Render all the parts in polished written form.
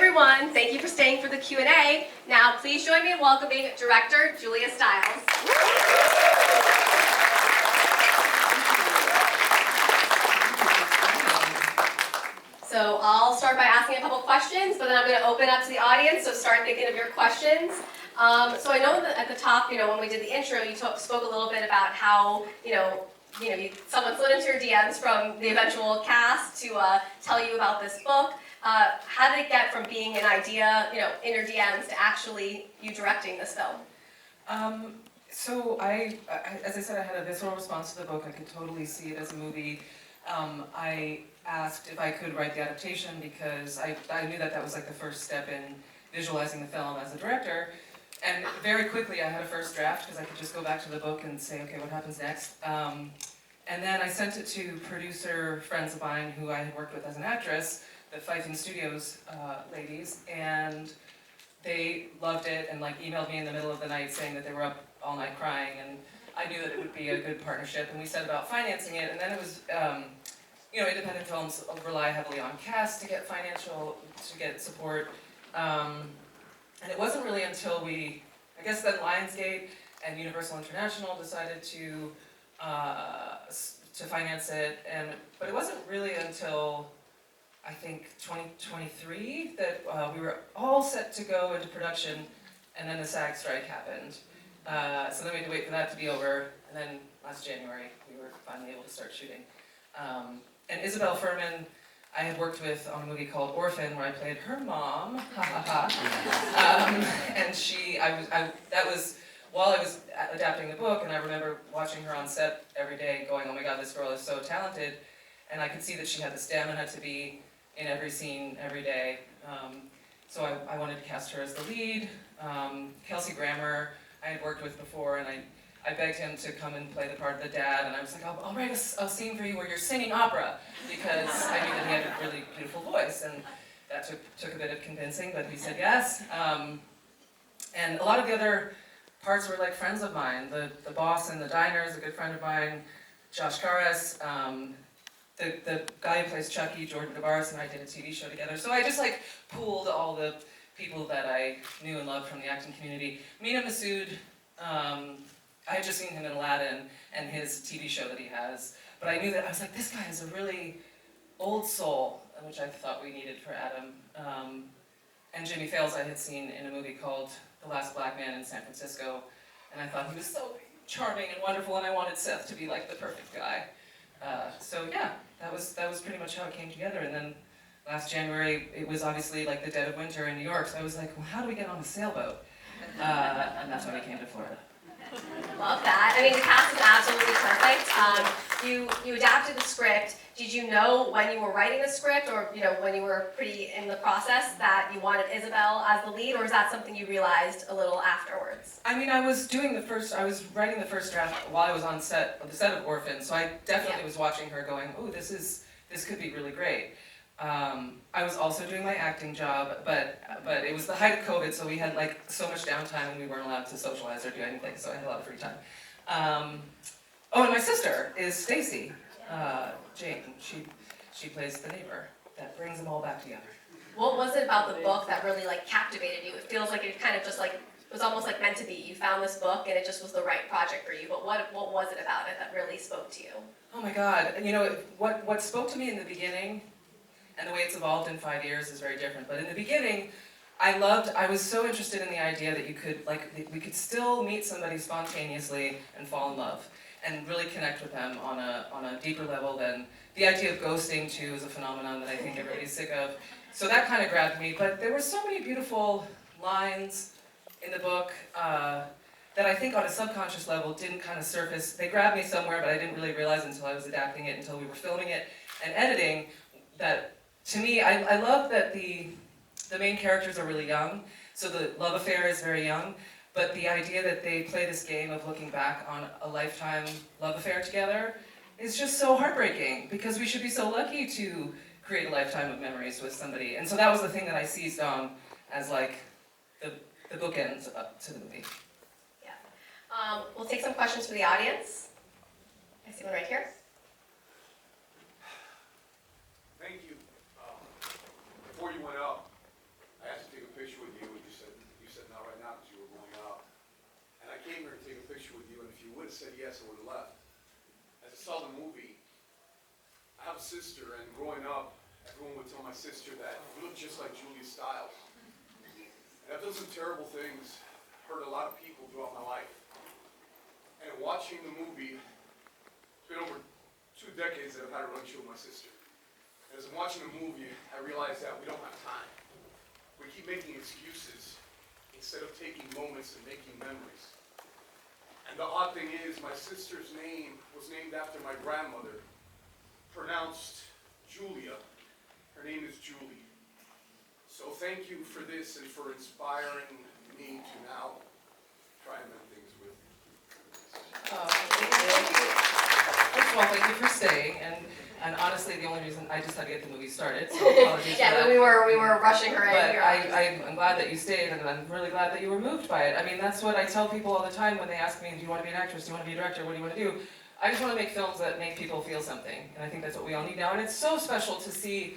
everyone. Thank you for staying for the Q&A. Now, please join me in welcoming director Julia Stiles. So I'll start by asking a couple questions, but then I'm going to open up to the audience, so start thinking of your questions. So I know that at the top, when we did the intro, you spoke a little bit about how, someone slid into your DMs from the eventual cast to tell you about this book. How did it get from being an idea, in your DMs to actually you directing this film? So as I said, I had a visceral response to the book. I could totally see it as a movie. I asked if I could write the adaptation because I knew that was like the first step in visualizing the film as a director. And very quickly I had a first draft because I could just go back to the book and say, okay, what happens next? And then I sent it to producer friends of mine who I had worked with as an actress, the Fighting Studios ladies, and they loved it and emailed me in the middle of the night saying that they were up all night crying, and I knew that it would be a good partnership, and we set about financing it. And then it was, independent films rely heavily on cast to get support. And it wasn't really until I guess then Lionsgate and Universal International decided to finance it, but it wasn't really until I think 2023 that we were all set to go into production, and then the SAG strike happened. So then we had to wait for that to be over, and then last January we were finally able to start shooting. And Isabel Furman, I had worked with on a movie called Orphan, where I played her mom, and that was while I was adapting the book, and I remember watching her on set every day going, oh my god, this girl is so talented, and I could see that she had the stamina to be in every scene every day. So I wanted to cast her as the lead. Kelsey Grammer I had worked with before, and I begged him to come and play the part of the dad, and I was like, I'll write a scene for you where you're singing opera, because I knew that he had a really beautiful voice, and that took a bit of convincing, but he said yes. And a lot of the other parts were like friends of mine. The boss in the diner is a good friend of mine, Josh Karas. The guy who plays Chucky, Jordan Devaris, and I did a TV show together. So I just pooled all the people that I knew and loved from the acting community. Mina Massoud, I had just seen him in Aladdin and his TV show that he has, but I knew that, I was like, this guy has a really old soul, which I thought we needed for Adam. And Jimmy Fails I had seen in a movie called The Last Black Man in San Francisco, and I thought he was so charming and wonderful, and I wanted Seth to be like the perfect guy. So yeah, that was pretty much how it came together. And then last January, it was obviously like the dead of winter in New York, so I was like, well, how do we get on a sailboat? And that's when we came to Florida. Love that. I mean, the cast is absolutely perfect. You adapted the script. Did you know when you were writing the script, or when you were pretty in the process, that you wanted Isabel as the lead, or is that something you realized a little afterwards? I mean, I was writing the first draft while I was on the set of Orphan, so I definitely was watching her going, oh, this could be really great. I was also doing my acting job, but it was the height of COVID, so we had so much downtime and we weren't allowed to socialize or do anything, so I had a lot of free time. Oh, and my sister is Stacy, Jane. She plays the neighbor that brings them all back together. What was it about the book that really captivated you? It feels like it kind of just it was almost meant to be. You found this book and it just was the right project for you, but what was it about it that really spoke to you? Oh my God, what spoke to me in the beginning, and the way it's evolved in 5 years is very different. But in the beginning, I was so interested in the idea that we could still meet somebody spontaneously and fall in love, and really connect with them on a deeper level than the idea of ghosting too is a phenomenon that I think everybody's sick of. So that kind of grabbed me. But there were so many beautiful lines in the book that I think on a subconscious level didn't kind of surface. They grabbed me somewhere, but I didn't really realize until I was adapting it, until we were filming it and editing, that to me, I love that the main characters are really young, so the love affair is very young, but the idea that they play this game of looking back on a lifetime love affair together is just so heartbreaking, because we should be so lucky to create a lifetime of memories with somebody. And so that was the thing that I seized on as the bookends up to the movie. Yeah. We'll take some questions from the audience. I see one right here. Thank you. Before you went up, said yes, I would have left. As I saw the movie, I have a sister, and growing up, everyone would tell my sister that you look just like Julia Stiles. And I've done some terrible things, hurt a lot of people throughout my life. And watching the movie, it's been over 2 decades that I've had a relationship with my sister. And as I'm watching the movie, I realize that we don't have time. We keep making excuses instead of taking moments and making memories. And the odd thing is, my sister's name was named after my grandmother, pronounced Julia. Her name is Julie. So thank you for this and for inspiring me to now try and mend things with. Thank you. First of all, thank you for staying, and honestly, the only reason, I just had to get the movie started, so apologies for Yeah, that. but we were rushing her in. But here. I'm glad that you stayed, and I'm really glad that you were moved by it. I mean, that's what I tell people all the time when they ask me, do you want to be an actress, do you want to be a director, what do you want to do? I just want to make films that make people feel something, and I think that's what we all need now, and it's so special to see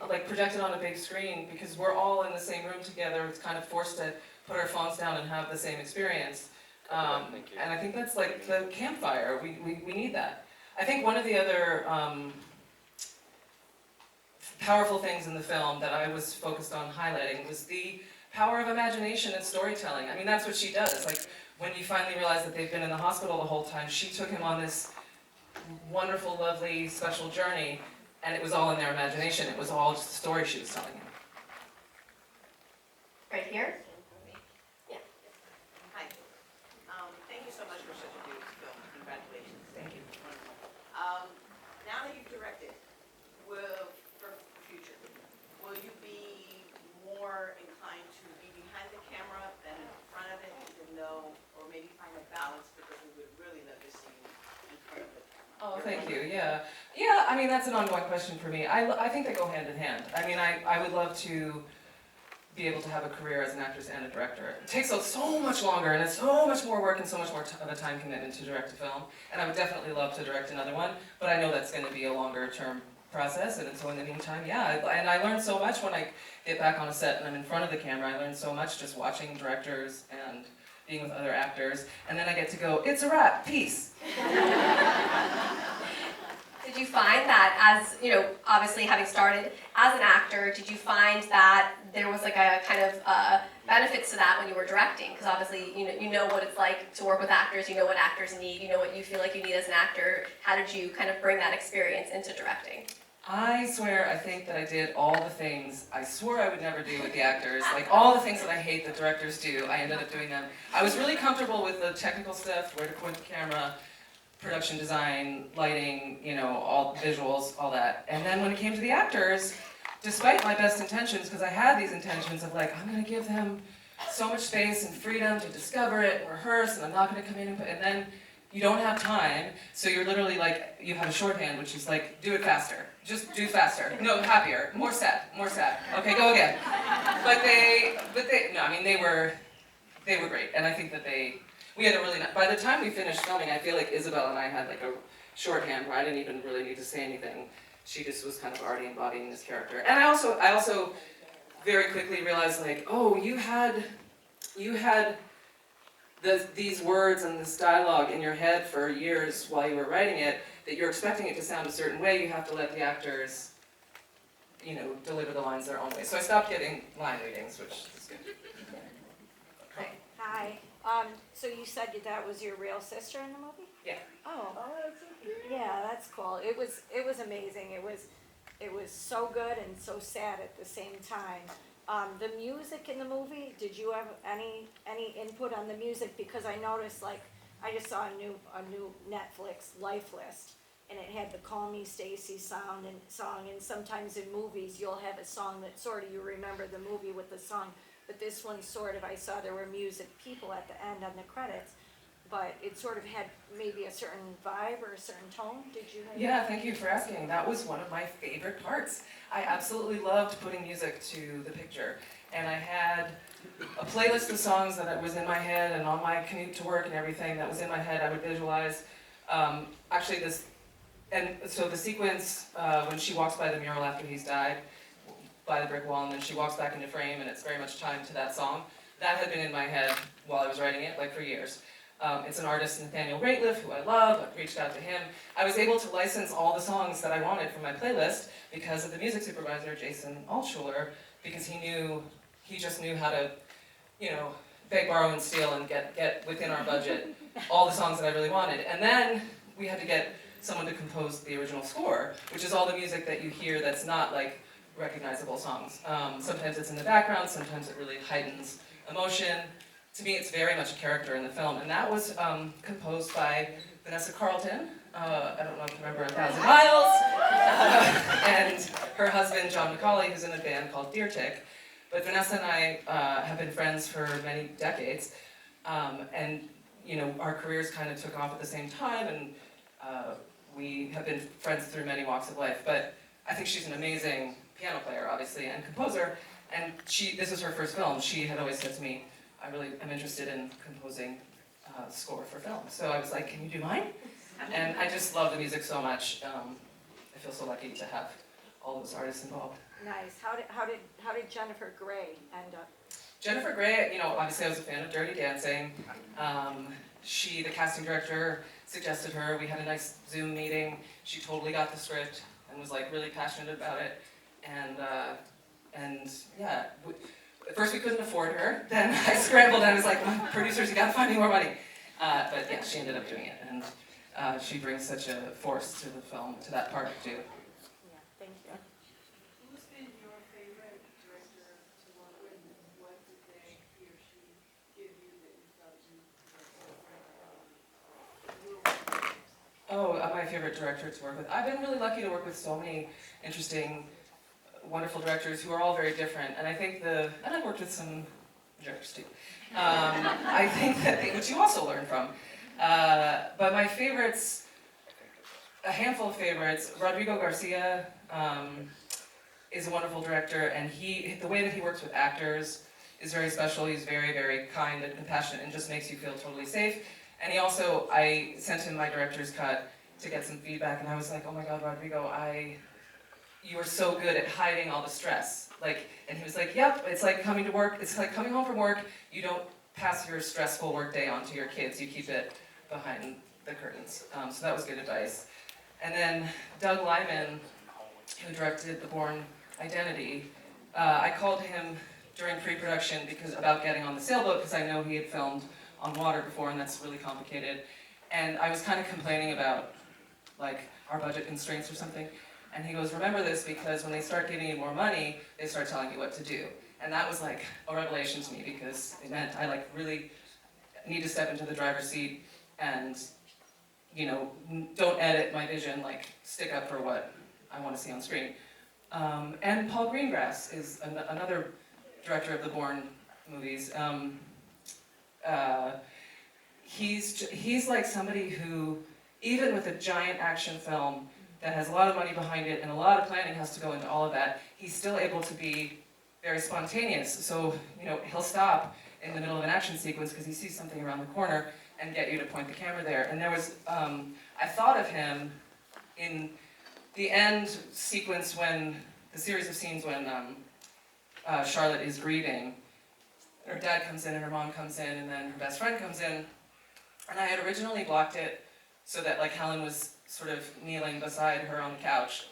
like projected on a big screen, because we're all in the same room together. It's kind of forced to put our phones down and have the same experience. And I think that's like the campfire. We need that. I think one of the other powerful things in the film that I was focused on highlighting was the power of imagination and storytelling. I mean, that's what she does. Like, when you finally realize that they've been in the hospital the whole time, she took him on this wonderful, lovely, special journey, and it was all in their imagination. It was all just a story she was telling him. Right here? Yeah. Hi. Thank you so much for such a beautiful film. Congratulations. Thank you. Now that you've directed, for the future, will you be more inclined to be behind the camera than in front of it, even though, or maybe find a balance, because we would really love to see you in front of the camera? Oh, thank you, yeah. Yeah, I mean, that's an ongoing question for me. I think they go hand in hand. I mean, I would love to be able to have a career as an actress and a director. It takes so much longer, and it's so much more work and so much more of a time commitment to direct a film. And I would definitely love to direct another one, but I know that's going to be a longer term process, and so in the meantime, yeah. And I learn so much when I get back on a set and I'm in front of the camera. I learn so much just watching directors and being with other actors, and then I get to go, it's a wrap, peace. Did you find that, as, you know, obviously having started as an actor, did you find that there was like a kind of benefits to that when you were directing? Because obviously, you know what it's like to work with actors, you know what actors need, you know what you feel like you need as an actor. How did you kind of bring that experience into directing? I swear, I think that I did all the things I swore I would never do with the actors. Like, all the things that I hate that directors do, I ended up doing them. I was really comfortable with the technical stuff, where to point the camera, production design, lighting, you know, all the visuals, all that. And then when it came to the actors, despite my best intentions, because I had these intentions of like, I'm going to give them so much space and freedom to discover it and rehearse, and I'm not going to come in and then you don't have time, so you're literally like, you have a shorthand, which is like, do it faster. Just do faster. No, happier. More sad. More sad. Okay, go again. But they, no, I mean, they were great, and I think that we had a really, by the time we finished filming, I feel like Isabel and I had like a shorthand where I didn't even really need to say anything. She just was kind of already embodying this character. And I also very quickly realized, like, oh, you had these words and this dialogue in your head for years while you were writing it, that you're expecting it to sound a certain way. You have to let the actors, you know, deliver the lines their own way. So I stopped getting line readings, which is good. Hi. So you said that was your real sister in the movie? Yeah. Oh. Yeah, that's cool. It was amazing. It was so good and so sad at the same time. The music in the movie, did you have any input on the music? Because I noticed, like, I just saw a new Netflix Life List, and it had the Call Me Stacy song, and sometimes in movies you'll have a song that sort of you remember the movie with the song, but this one sort of, I saw there were music people at the end on the credits, but it sort of had maybe a certain vibe or a certain tone. Did you have? Yeah, thank you for asking. That was one of my favorite parts. I absolutely loved putting music to the picture, and I had a playlist of songs that was in my head, and on my commute to work and everything that was in my head, I would visualize. So the sequence when she walks by the mural after he's died, by the brick wall, and then she walks back into frame, and it's very much timed to that song. That had been in my head while I was writing it, like for years. It's an artist, Nathaniel Rateliff, who I love. I've reached out to him. I was able to license all the songs that I wanted from my playlist because of the music supervisor, Jason Altschuler, because he just knew how to, beg, borrow, and steal and get within our budget all the songs that I really wanted. And then we had to get someone to compose the original score, which is all the music that you hear that's not like recognizable songs. Sometimes it's in the background, sometimes it really heightens emotion. To me, it's very much a character in the film, and that was composed by Vanessa Carlton. I don't know if you remember 1,000 Miles, and her husband John McCauley, who's in a band called Deer Tick. But Vanessa and I have been friends for many decades, and our careers kind of took off at the same time, and we have been friends through many walks of life. But I think she's an amazing piano player, obviously, and composer. And this is her first film. She had always said to me, I really am interested in composing score for film. So I was like, can you do mine? And I just love the music so much. I feel so lucky to have all those artists involved. Nice. How did Jennifer Grey end up? Jennifer Grey, obviously I was a fan of Dirty Dancing. The casting director, suggested her. We had a nice Zoom meeting. She totally got the script and was like really passionate about it. And yeah, at first we couldn't afford her. Then I scrambled and I was like, producers, you gotta find me more money. But yeah, she ended up doing it, and she brings such a force to the film, to that part too. Yeah, thank you. Who's been your favorite director to work with? What did he or she give you that you felt My favorite director to work with. I've been really lucky to work with so many interesting, wonderful directors who are all very different. And I think and I've worked with some jerks too. I think which you also learn from. But my favorites, a handful of favorites. Rodrigo Garcia is a wonderful director, and the way that he works with actors is very special. He's very, very kind and compassionate and just makes you feel totally safe. And I sent him my director's cut to get some feedback, and I was like, oh my God, Rodrigo, you are so good at hiding all the stress. And he was like, yep, it's like coming to work, it's like coming home from work, you don't pass your stressful work day on to your kids, you keep it behind the curtains. So that was good advice. And then Doug Lyman, who directed The Bourne Identity, I called him during pre-production about getting on the sailboat, because I know he had filmed on water before, and that's really complicated. And I was kind of complaining about our budget constraints or something. And he goes, remember this, because when they start giving you more money, they start telling you what to do. And that was like a revelation to me, because it meant I really need to step into the driver's seat and, don't edit my vision, stick up for what I want to see on screen. And Paul Greengrass is another director of the Bourne movies. He's like somebody who, even with a giant action film that has a lot of money behind it and a lot of planning has to go into all of that, he's still able to be very spontaneous. So, he'll stop in the middle of an action sequence because he sees something around the corner and get you to point the camera there. And there was, I thought of him in the end sequence the series of scenes when Charlotte is grieving. Her dad comes in and her mom comes in and then her best friend comes in. And I had originally blocked it so that Helen was sort of kneeling beside her on the couch.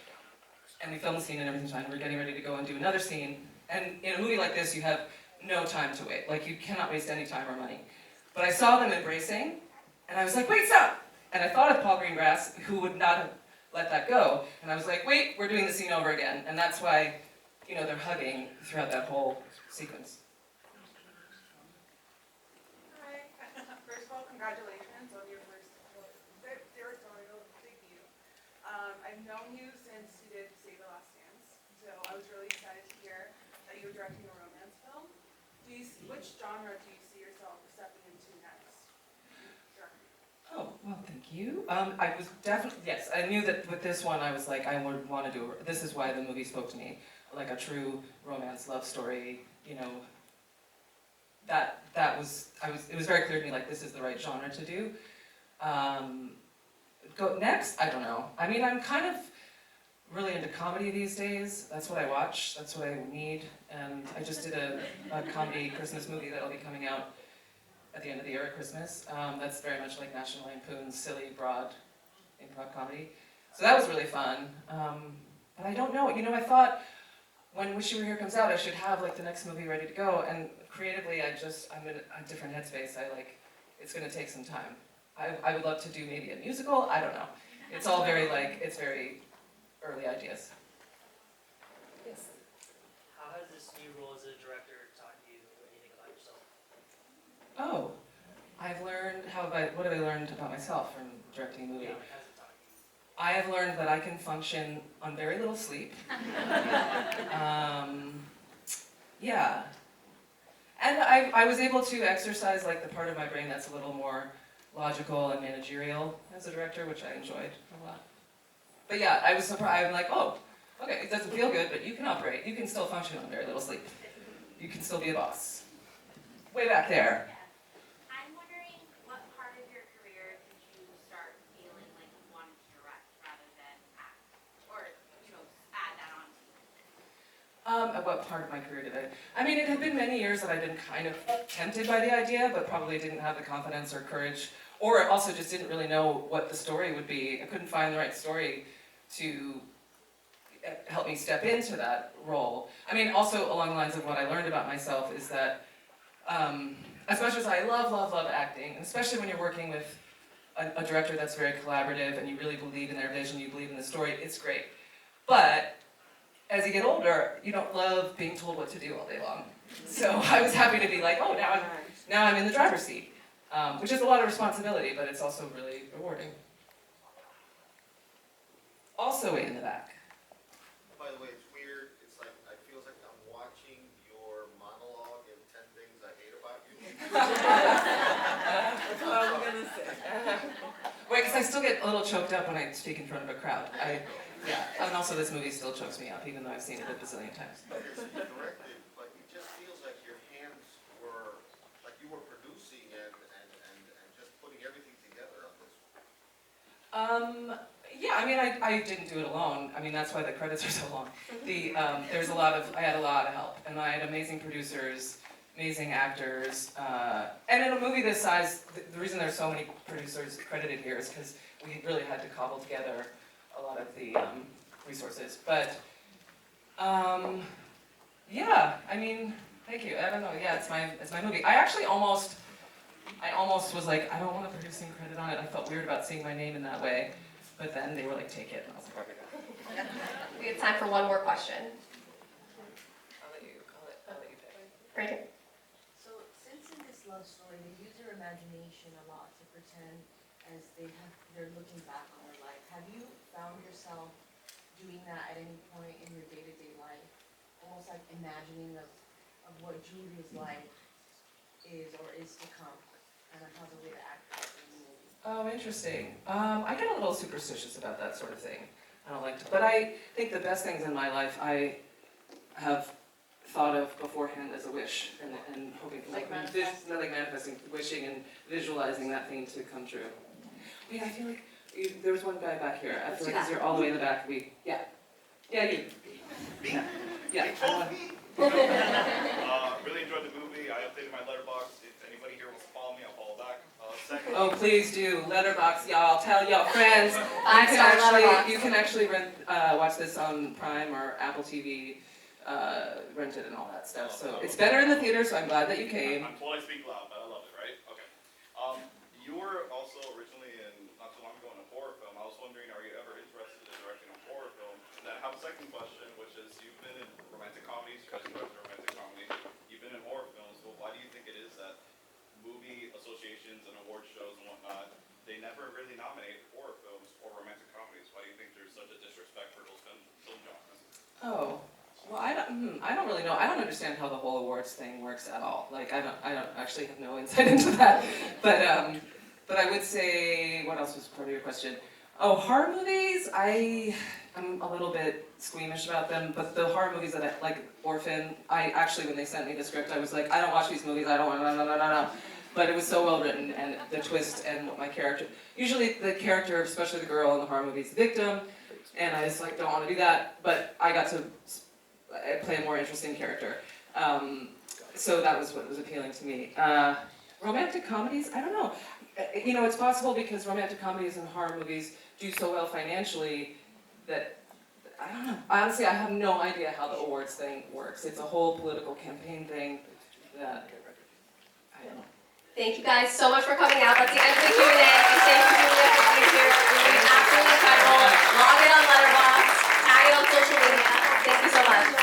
And we filmed the scene and everything's fine. We're getting ready to go and do another scene. And in a movie like this, you have no time to wait. You cannot waste any time or money. But I saw them embracing, and I was like, wait, stop! And I thought of Paul Greengrass, who would not have let that go. And I was like, wait, we're doing the scene over again. And that's why, they're hugging throughout that whole sequence. Hi. First of all, congratulations on your first directorial debut. I've known you since you did Save the Last Dance, so I was really excited to hear that you were directing a romance film. Which genre do you see yourself stepping into next? Oh, well, thank you. I was definitely, yes, I knew that with this one I was like, I would want to do, this is why the movie spoke to me, like a true romance love story, it was very clear to me, this is the right genre to do. Go next? I don't know. I mean, I'm kind of really into comedy these days. That's what I watch, that's what I need, and I just did a comedy Christmas movie that'll be coming out at the end of the year at Christmas. That's very much like National Lampoon's silly, broad improv comedy. So that was really fun. But I don't know, I thought when Wish You Were Here comes out, I should have like the next movie ready to go. And creatively, I'm in a different headspace. It's gonna take some time. I would love to do maybe a musical, I don't know. It's all very it's very early ideas. Yes. How has this new role as a director taught you anything about yourself? Oh, what have I learned about myself from directing a movie? Yeah, like, how's it taught you? I have learned that I can function on very little sleep. Yeah. And I was able to exercise like the part of my brain that's a little more logical and managerial as a director, which I enjoyed a lot. But yeah, I was surprised. I'm like, oh, okay, it doesn't feel good, but you can operate. You can still function on very little sleep. You can still be a boss. Way back there. I'm wondering what part of your career did you start feeling like you wanted to direct rather than act? Or, add that on to you? At what part of my career did I mean, it had been many years that I'd been kind of tempted by the idea, but probably didn't have the confidence or courage, or also just didn't really know what the story would be. I couldn't find the right story to help me step into that role. I mean, also along the lines of what I learned about myself is that as much as I love acting, and especially when you're working with a director that's very collaborative and you really believe in their vision, you believe in the story, it's great. But as you get older, you don't love being told what to do all day long. So I was happy to be like, oh, now I'm in the driver's seat, which is a lot of responsibility, but it's also really rewarding. Also in the back. By the way, it's weird. It's like, it feels like I'm watching your monologue in 10 Things I Hate About You. That's what I was gonna say. Wait, because I still get a little choked up when I speak in front of a crowd. And also this movie still chokes me up, even though I've seen it a bazillion times. It's directed, but it just feels like your hands were, like you were producing and just putting everything together on this. Yeah, I mean, I didn't do it alone. I mean, that's why the credits are so long. I had a lot of help, and I had amazing producers, amazing actors, and in a movie this size, the reason there's so many producers credited here is because we really had to cobble together a lot of the resources. But yeah, I mean, thank you. I don't know. Yeah, it's my movie. I almost was like, I don't want a producing credit on it. I felt weird about seeing my name in that way. But then they were like, take it, and I was like, okay. We have time for one more question. I'll let you pick. Great. So, since in this love story they use their imagination a lot to pretend as they're looking back on their life, have you found yourself doing that at any point in your day-to-day life? Almost like imagining of what Julie's life is or is to come, and how the way to act out in the movie. Oh, interesting. I get a little superstitious about that sort of thing. I don't like to, but I think the best things in my life I have thought of beforehand as a wish, and hoping, like manifesting, wishing and visualizing that thing to come true. Wait, I feel like there was one guy back here. I feel like as you're all the way in the back, you. Yeah, you. Me? Yeah. Really enjoyed the movie. I updated my letterbox. If anybody here wants to follow me, I'll follow back. Second. Oh, please do. Letterbox, y'all. Tell y'all friends. You can actually watch this on Prime or Apple TV, rent it and all that stuff. So it's better in the theater, so I'm glad that you came. I'm told I speak loud, but I love it, right? Okay. You were also originally not too long ago in a horror film. I was wondering, are you ever interested in directing a horror film? And then I have a second question, which is, you've been in romantic comedies, you guys directed romantic comedies, you've been in horror films, but why do you think it is that movie associations and award shows and whatnot, they never really nominate horror films or romantic comedies? Why do you think there's such a disrespect for those film genres? Oh, well, I don't really know. I don't understand how the whole awards thing works at all. Like, I don't actually have no insight into that. But I would say, what else was part of your question? Oh, horror movies. I'm a little bit squeamish about them. But the horror movies that I like, Orphan. I actually, when they sent me the script, I was like, I don't watch these movies. I don't want no. But it was so well written, and the twist and what my character. Usually, the character, especially the girl in the horror movie, is the victim, and I just like don't want to do that. But I got to play a more interesting character, so that was what was appealing to me. Romantic comedies, I don't know. You know, it's possible because romantic comedies and horror movies do so well financially that, I don't know. Honestly, I have no idea how the awards thing works. It's a whole political campaign thing that, I don't know. Thank you guys so much for coming out. That's the end of the Q&A.